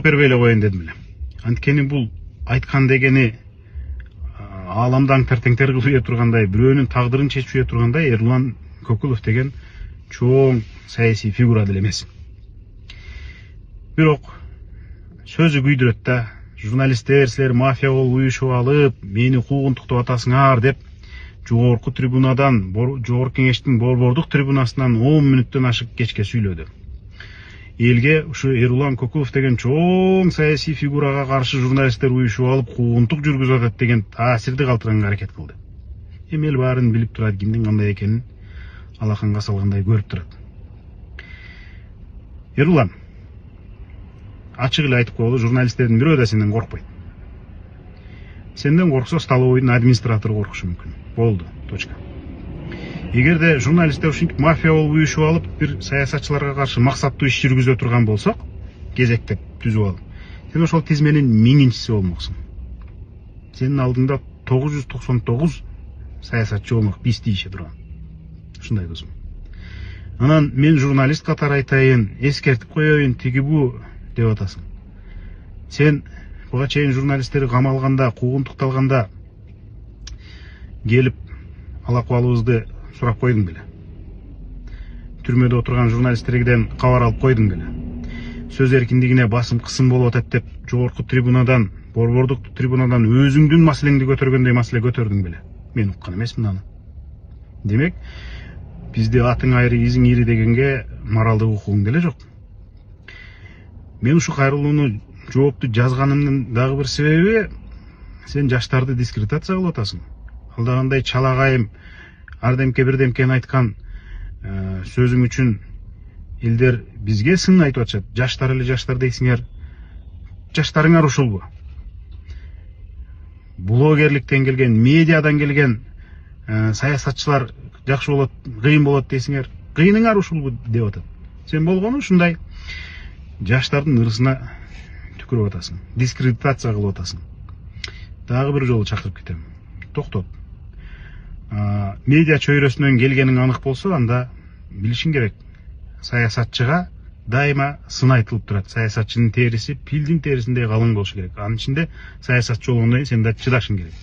бербей эле коеюн дедим эле. Анткени бул айткан дегени ааламды аңтар-теңтер кылып ийе тургандай, бирөөнүн тагдырын чечип ийе тургандай Эрлан Көкүлов деген чоң саясий фигура деле эмес. Бирок сөзү күйдүрөт да, журналисттер силер мафия болуп уюшуп алып, мени куугунтуктап атасыңар деп жогорку трибунадан, жогорку кеңештин борбордук трибунасынан 10 мүнөттөн ашык кечке сүйлөдү. Элге ушу Эрлан Көкүлов деген чоң саясий фигурага каршы журналисттер уюшуп алып куугунтук жүргүзүп атат деген таасирди калтыранга аракет кылды. Эми эл баарын билип турат, кимдин кандай экенин алаканга салгандай көрүп турат. Эрлан ачык эле айтып коелу, журналисттердин бирөө да сенден коркпойт. Сенден корксо столовойдун администратору коркушу мүмкүн. Болду, точка. Эгерде журналисттер ушинтип мафия болуп уюшуп алып, бир саясатчыларга каршы максаттуу иш жүргүзө турган болсок, кезектеп түзүп алып, сен ошол тизменин 1000-чиси болмоксуң. Сенин алдыңда 999 саясатчы болмок, биз тийише турган. Ушундай досум. Анан мен журналист катары айтайын, эскертип коеюн, тиги бу деп атасың. Сен буга чейин журналисттер камалганда, куугунтукталганда келип алакыбалыбызды сурап койдуң беле? Түрмөдө отурган журналисттерден кабар алып койдуң беле? Сөз эркиндигине басым кысым болуп атат деп жогорку трибунадан, борбордук трибунадан өзүңдүн маселеңди көтөргөндөй маселе көтөрдүң беле? Мен уккан эмесмин аны. Демек, бизде атың айры, изиң ири дегенге моралдык укугуң деле жок. Мен ушу кайрылууну жоопту жазганымдын дагы бир себеби, сен жаштарды дискредитация кылып атасың. Алдагандай чалагайым, ардемке бирдемкени айткан сөзүң үчүн элдер бизге сын айтып атышат. Жаштар эле жаштар дейсиңер. Жаштарыңар ушулбу? Блогерликтен келген, медиадан келген саясатчылар жакшы болот, кыйын болот дейсиңер. Кыйыныңар ушулбу деп атат. Сен болгону ушундай жаштардын ырысына түкүрүп атасың, дискредитация кылып атасың. Дагы бир жолу чакырып кетем. Токтот. Медиа чөйрөсүнөн келгениң анык болсо, анда билишиң керек. Саясатчыга дайыма сын айтылып турат. Саясатчынын териси пилдин терисиндей калың болушу керек. Анын ичинде саясатчы болгондон кийин сен да чыдашың керек.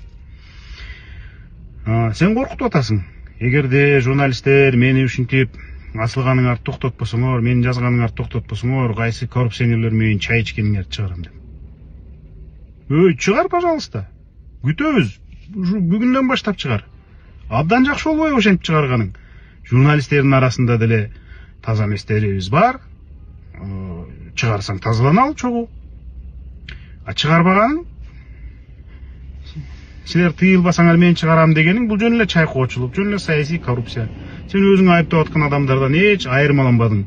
Сен коркутуп атасың. Эгерде журналисттер мени ушинтип асылганыңар токтотпосоңор, менин жазганыңар токтотпосоңор, кайсы коррупционерлер менен чай ичкениңерди чыгарам деп. Чыгар, пожалуйста. Күтөбүз. Бүгүндөн баштап чыгар. Абдан жакшы болбойбу ошентип чыгарганың? Журналисттердин арасында деле таза эместерибиз бар. Чыгарсаң тазалана ал чогуу. Чыгарбаганың? Силер тыйылбасаңар мен чыгарам дегениң бул жөн эле чайкоочулук, жөн эле саясий коррупция. Сен өзүң айыптап аткан адамдардан эч айырмаланбадың.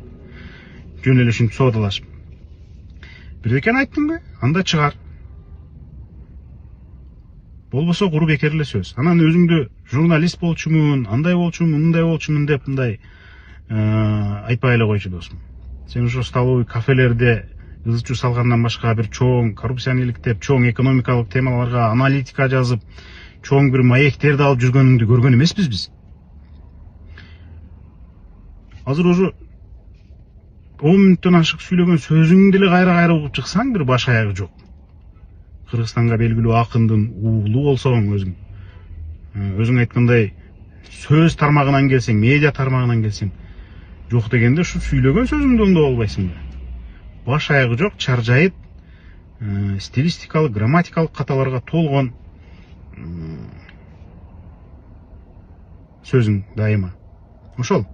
Жөн эле ушинтип соодалашып. Бирдекени айттыңбы? Анда чыгар. Болбосо куру бекер эле сөз. Анан өзүңдү журналист болчумун, андай болчумун, мындай болчумун деп мындай айтпай эле койчу досум. Сен ошо столовый кафелерде ызчу салгандан башка бир чоң коррупционерлик деп, чоң экономикалык темаларга аналитика жазып, чоң бир маектерди алып жүргөнүңдү көргөн эмеспиз биз. Азыр уже 10 мүнөттөн ашык сүйлөгөн сөзүңдү деле кайра угуп чыксаң, бир баш аягы жок. Кыргызстанга белгилүү акындын уулу болсоң өзүң айткандай сөз тармагынан келсең, медиа тармагынан келсең, жок дегенде ушу сүйлөгөн сөзүңдү оңдоп албайсыңбы? Баш аягы жок, чаржайып, стилистикалык, грамматикалык каталарга толгон сөзүң дайыма. Ошол.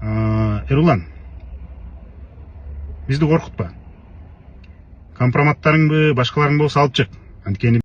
Эрлан, бизди коркутпа. Компроматтарыңбы, башкаларың болсо алып чык. Анткени